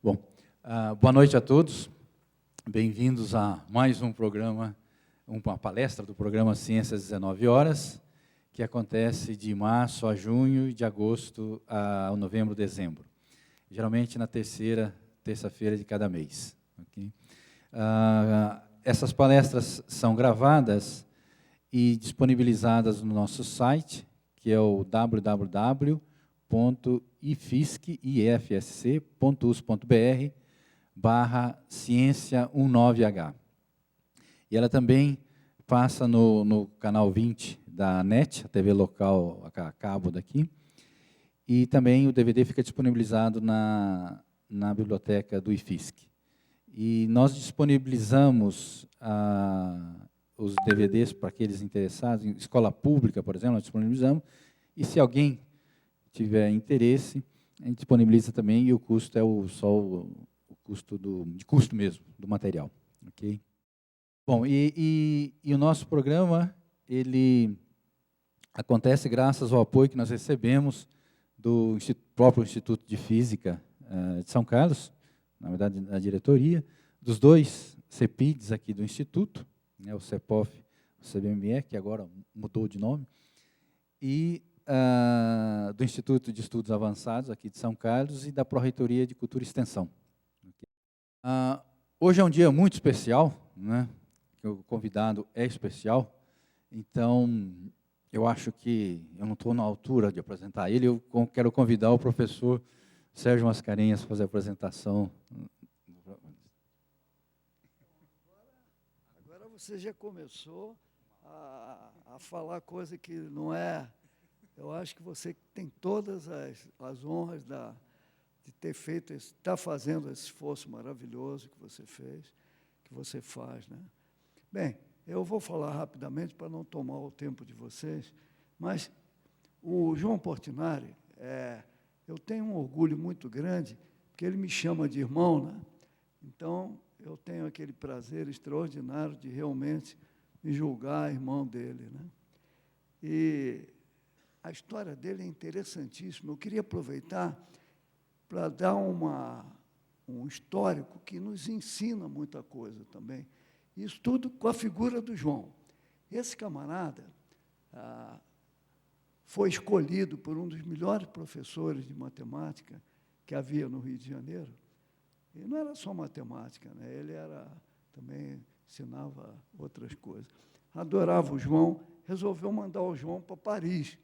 Bom, boa noite a todos. Bem-vindos a mais um programa, uma palestra do programa Ciências 19 Horas, que acontece de março a junho e de agosto a novembro, dezembro. Geralmente na terça-feira de cada mês. Okay? Essas palestras são gravadas e disponibilizadas no nosso site, que é o www.ifsc.us.br/ciência19H. E ela também passa no canal 20 da NET, a TV local a cabo daqui, e também o DVD fica disponibilizado na biblioteca do IFSC. E nós disponibilizamos os DVDs para aqueles interessados, em escola pública, por exemplo, nós disponibilizamos, e se alguém tiver interesse, a gente disponibiliza também, e o custo é só o custo de custo mesmo, do material. Okay? Bom, e o nosso programa, ele acontece graças ao apoio que nós recebemos do próprio Instituto de Física de São Carlos, na verdade, da diretoria, dos dois CEPIDs aqui do Instituto, né, o CEPOF, o CBME, que agora mudou de nome, e do Instituto de Estudos Avançados, aqui de São Carlos, e da Pró-Reitoria de Cultura e Extensão. Hoje é um dia muito especial, né, que o convidado é especial, então, eu acho que eu não estou na altura de apresentar ele, eu quero convidar o professor Sérgio Mascarenhas para fazer a apresentação. Agora você já começou a falar coisa que não é... Eu acho que você tem todas as honras de ter feito, está fazendo esse esforço maravilhoso que você fez, que você faz, né? Bem, eu vou falar rapidamente para não tomar o tempo de vocês, mas o João Portinari, eu tenho um orgulho muito grande, porque ele me chama de irmão, né? Então, eu tenho aquele prazer extraordinário de realmente me julgar irmão dele, né? E a história dele é interessantíssima. Eu queria aproveitar para dar um histórico que nos ensina muita coisa também. Isso tudo com a figura do João. Esse camarada foi escolhido por um dos melhores professores de matemática que havia no Rio de Janeiro. E não era só matemática, né? Ele também ensinava outras coisas. Adorava o João, resolveu mandar o João para Paris,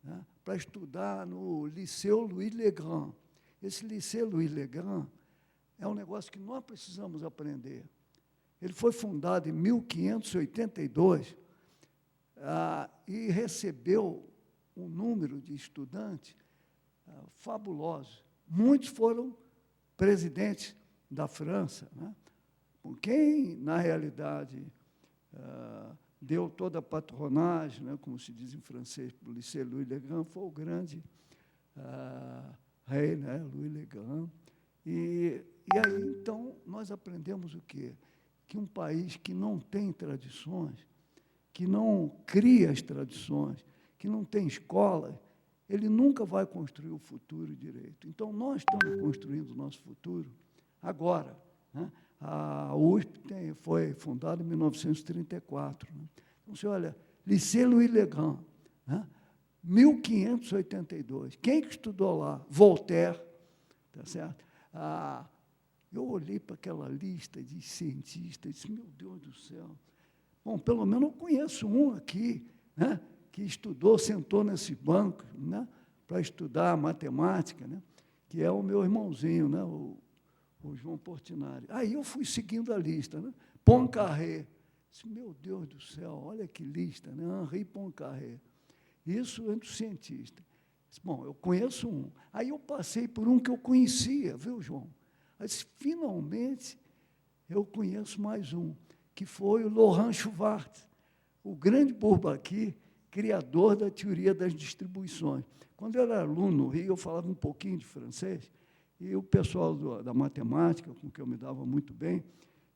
né, para estudar no Liceu Louis le Grand. Esse Liceu Louis le Grand é um negócio que nós precisamos aprender. Ele foi fundado em 1582 e recebeu um número de estudantes fabulosos. Muitos foram presidentes da França, né? Quem, na realidade, deu toda a patronagem, né, como se diz em francês, para o Liceu Louis le Grand, foi o grande rei, né, Louis le Grand. E aí, então, nós aprendemos o quê? Que um país que não tem tradições, que não cria as tradições, que não tem escola, ele nunca vai construir o futuro direito. Então, nós estamos construindo o nosso futuro agora, né? A USP foi fundada em 1934. Né? Então, você olha, Liceu Louis le Grand, né? 1582. Quem que estudou lá? Voltaire, tá certo? Eu olhei para aquela lista de cientistas e disse, meu Deus do céu. Bom, pelo menos eu conheço um aqui, né, que estudou, sentou nesse banco, né, para estudar matemática, né, que é o meu irmãozinho, né, o João Portinari. Aí eu fui seguindo a lista, né? Poincaré. Disse, meu Deus do céu, olha que lista, né? Henri Poincaré. Isso entre os cientistas. Disse, bom, eu conheço um. Aí eu passei por um que eu conhecia, viu, João? Aí disse, finalmente, eu conheço mais um, que foi o Laurent Schwartz, o grande Bourbaki, criador da teoria das distribuições. Quando eu era aluno no Rio, eu falava um pouquinho de francês, e o pessoal da matemática, com que eu me dava muito bem,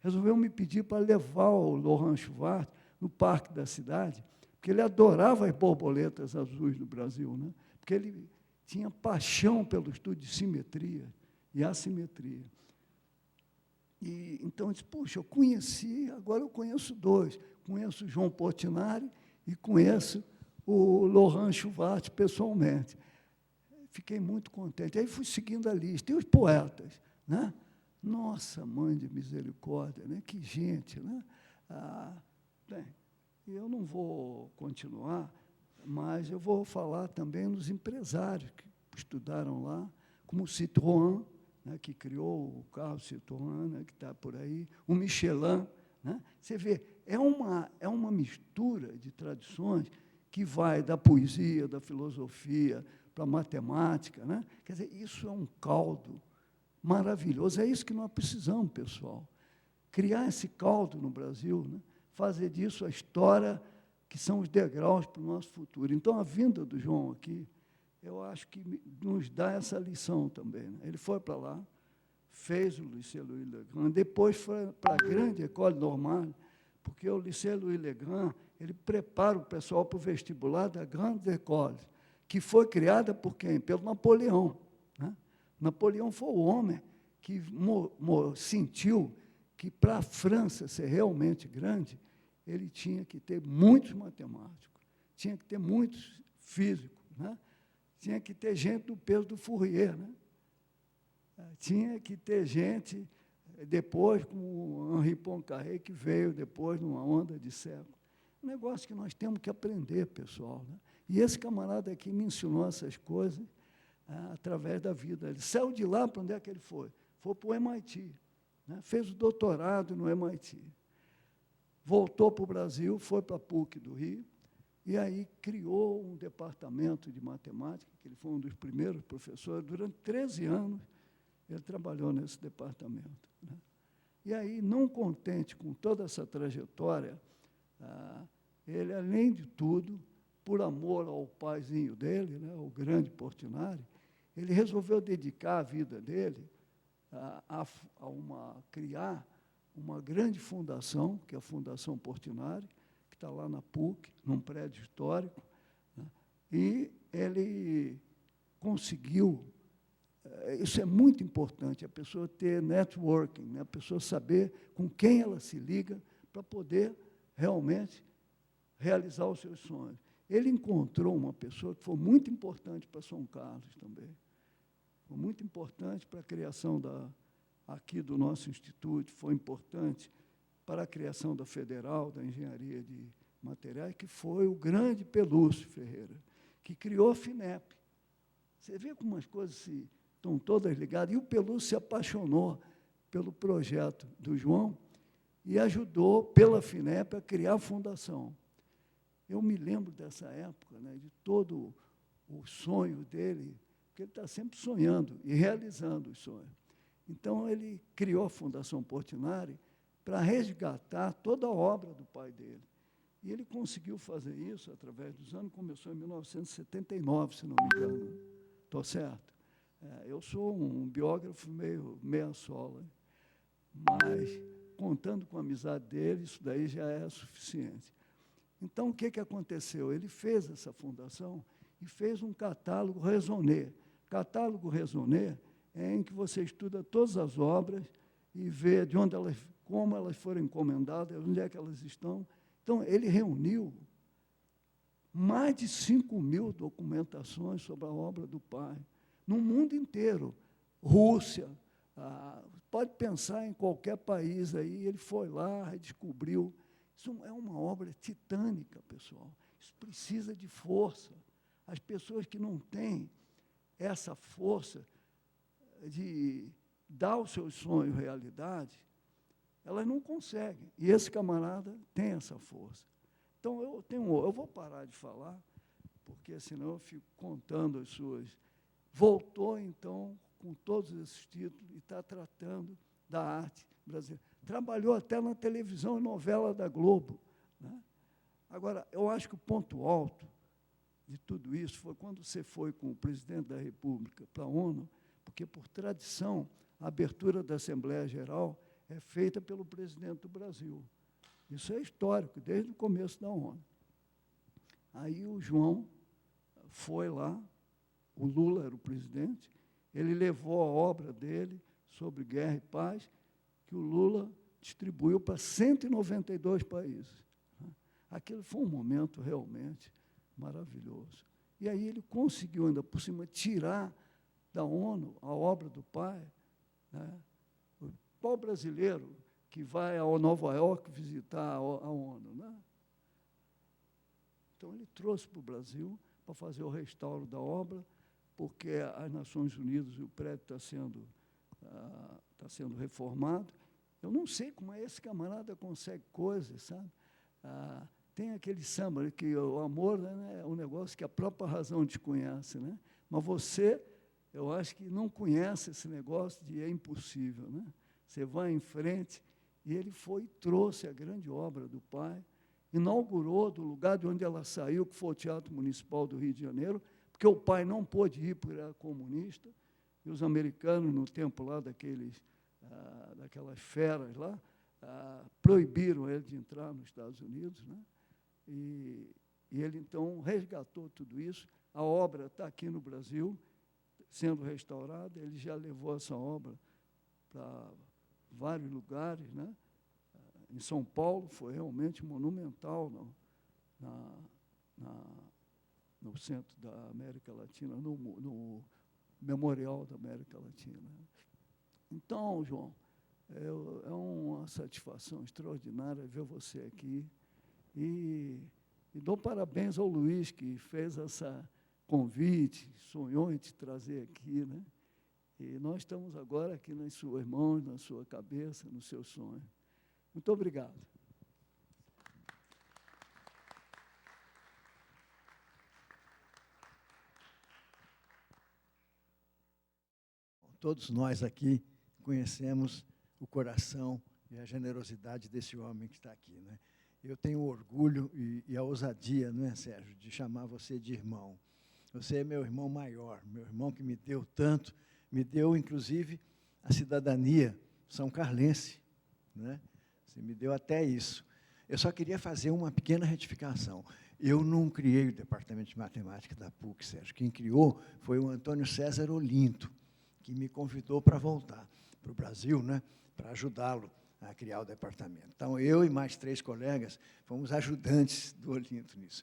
resolveu me pedir para levar o Laurent Schwartz no parque da cidade, porque ele adorava as borboletas azuis do Brasil, né? Porque ele tinha paixão pelo estudo de simetria. e assimetria. E, então, eu disse, puxa, eu conheci, agora eu conheço dois. Conheço o João Portinari e conheço o Laurent Schwartz pessoalmente. Fiquei muito contente. Aí fui seguindo a lista. E os poetas, né? Nossa, mãe de misericórdia, né? Que gente, né? Bem, eu não vou continuar, mas eu vou falar também nos empresários que estudaram lá, como o Citroën, né, que criou o carro Citroën, né, que está por aí, o Michelin. Né? Você vê, é uma mistura de tradições que vai da poesia, da filosofia, para a matemática. Né? Quer dizer, isso é um caldo maravilhoso. É isso que nós precisamos, pessoal. Criar esse caldo no Brasil, né? Fazer disso a história que são os degraus para o nosso futuro. Então, a vinda do João aqui, eu acho que nos dá essa lição também. Né? Ele foi para lá, fez o Lycée Louis Le Grand, depois foi para a grande École Normale, porque o Lycée Louis Le Grand, ele prepara o pessoal para o vestibular da Grande École, que foi criada por quem? Pelo Napoleão. Né? Napoleão foi o homem que sentiu que, para a França ser realmente grande, ele tinha que ter muitos matemáticos, tinha que ter muitos físicos, né? Tinha que ter gente do peso do Fourier, né? Tinha que ter gente, depois, como o Henri Poincaré, que veio depois, numa onda de século. Um negócio que nós temos que aprender, pessoal. Né? E esse camarada aqui me ensinou essas coisas através da vida. Ele saiu de lá, para onde é que ele foi? Foi para o MIT, né? Fez o doutorado no MIT. Voltou para o Brasil, foi para a PUC do Rio, e aí criou um departamento de matemática, que ele foi um dos primeiros professores. Durante 13 anos, ele trabalhou nesse departamento. Né? E aí, não contente com toda essa trajetória, ele, além de tudo, por amor ao paizinho dele, né, o grande Portinari, ele resolveu dedicar a vida dele a criar uma grande fundação, que é a Fundação Portinari, que está lá na PUC, num prédio histórico, né? E ele conseguiu, isso é muito importante, a pessoa ter networking, né? A pessoa saber com quem ela se liga para poder realmente realizar os seus sonhos. Ele encontrou uma pessoa que foi muito importante para São Carlos também, foi muito importante para a criação aqui do nosso instituto, foi importante para a criação da Federal, da Engenharia de Materiais, que foi o grande Pelúcio Ferreira, que criou a FINEP. Você vê como as coisas estão todas ligadas. E o Pelúcio se apaixonou pelo projeto do João e ajudou, pela FINEP, a criar a fundação. Eu me lembro dessa época, né, de todo o sonho dele, porque ele está sempre sonhando e realizando os sonhos. Então, ele criou a Fundação Portinari para resgatar toda a obra do pai dele. E ele conseguiu fazer isso através dos anos, começou em 1979, se não me engano. Estou certo? Eu sou um biógrafo meio meia-sola, mas, contando com a amizade dele, isso daí já é suficiente. Então, o que aconteceu? Ele fez essa fundação e fez um catálogo raisonné. Catálogo raisonné é em que você estuda todas as obras e vê de onde como elas foram encomendadas, onde é que elas estão. Então, ele reuniu mais de 5.000 documentações sobre a obra do pai, no mundo inteiro. Rússia, pode pensar em qualquer país aí, ele foi lá, redescobriu. Isso é uma obra titânica, pessoal. Isso precisa de força. As pessoas que não têm essa força de dar os seus sonhos realidade, elas não conseguem. E esse camarada tem essa força. Então, eu vou parar de falar, porque senão eu fico contando as suas. Voltou, então, com todos esses títulos e está tratando da arte brasileira. Trabalhou até na televisão e novela da Globo. Né? Agora, eu acho que o ponto alto de tudo isso foi quando você foi com o presidente da República para a ONU, porque, por tradição, a abertura da Assembleia Geral é feita pelo presidente do Brasil. Isso é histórico, desde o começo da ONU. Aí o João foi lá, o Lula era o presidente, ele levou a obra dele sobre guerra e paz, que o Lula distribuiu para 192 países. Aquele foi um momento realmente maravilhoso. E aí ele conseguiu, ainda por cima, tirar da ONU a obra do pai. Né? Qual brasileiro que vai a Nova York visitar a ONU? Né? Então, ele trouxe para o Brasil para fazer o restauro da obra, porque as Nações Unidas, o prédio está sendo reformado. Eu não sei como esse camarada consegue coisas, sabe? Tem aquele samba que o amor, né, é um negócio que a própria razão desconhece, né? Mas você, eu acho que não conhece esse negócio de é impossível, né? Você vai em frente, e ele foi e trouxe a grande obra do pai, inaugurou do lugar de onde ela saiu, que foi o Teatro Municipal do Rio de Janeiro, porque o pai não pôde ir porque era comunista, e os americanos, no tempo lá daquelas feras lá, proibiram ele de entrar nos Estados Unidos, né? E ele, então, resgatou tudo isso. A obra está aqui no Brasil, sendo restaurada. Ele já levou essa obra para vários lugares, né? Em São Paulo, foi realmente monumental no centro da América Latina, no Memorial da América Latina. Então, João, é uma satisfação extraordinária ver você aqui. E dou parabéns ao Luiz, que fez essa convite, sonhou em te trazer aqui, né? E nós estamos agora aqui nas suas mãos, na sua cabeça, no seu sonho. Muito obrigado. Todos nós aqui conhecemos o coração e a generosidade desse homem que está aqui, né? Eu tenho o orgulho e a ousadia, não é, Sérgio, de chamar você de irmão. Você é meu irmão maior, meu irmão que me deu tanto, me deu, inclusive, a cidadania são carlense, né? Você me deu até isso. Eu só queria fazer uma pequena retificação. Eu não criei o Departamento de Matemática da PUC, Sérgio. Quem criou foi o Antônio César Olinto, que me convidou para voltar para o Brasil, né, para ajudá-lo a criar o departamento. Então, eu e mais 3 colegas fomos ajudantes do Olinto nisso.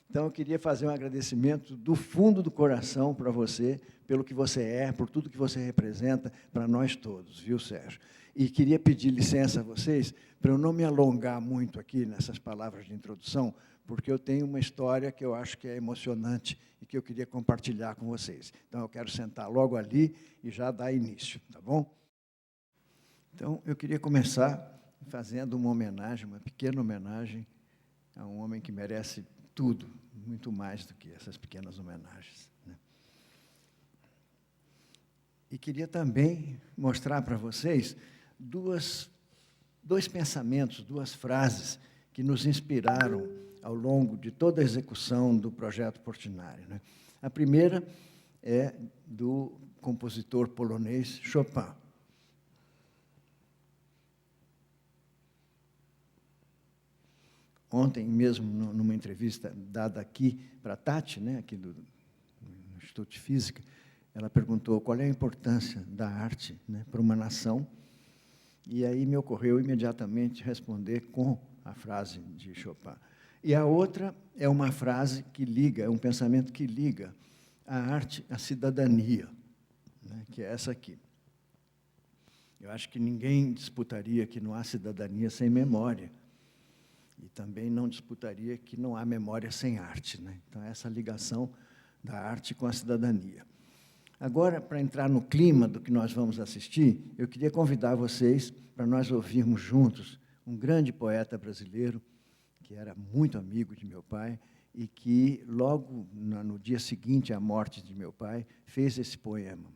Então, eu queria fazer um agradecimento do fundo do coração para você, pelo que você é, por tudo que você representa para nós todos, viu, Sérgio? E queria pedir licença a vocês para eu não me alongar muito aqui nessas palavras de introdução, porque eu tenho uma história que eu acho que é emocionante e que eu queria compartilhar com vocês. Então, eu quero sentar logo ali e já dar início, tá bom? Então, eu queria começar fazendo uma homenagem, uma pequena homenagem a um homem que merece tudo, muito mais do que essas pequenas homenagens, né? E queria também mostrar para vocês dois pensamentos, 2 frases que nos inspiraram ao longo de toda a execução do projeto Portinari, né? A primeira é do compositor polonês Chopin. Ontem mesmo, numa entrevista dada aqui para a Tati, né, aqui do Instituto de Física, ela perguntou qual é a importância da arte, né, para uma nação, e aí me ocorreu imediatamente responder com a frase de Chopin. E a outra é uma frase que liga, é um pensamento que liga a arte à cidadania, né, que é essa aqui. Eu acho que ninguém disputaria que não há cidadania sem memória, e também não disputaria que não há memória sem arte, né? Então, essa ligação da arte com a cidadania. Agora, para entrar no clima do que nós vamos assistir, eu queria convidar vocês para nós ouvirmos juntos um grande poeta brasileiro, que era muito amigo de meu pai, e que, logo no dia seguinte à morte de meu pai, fez esse poema.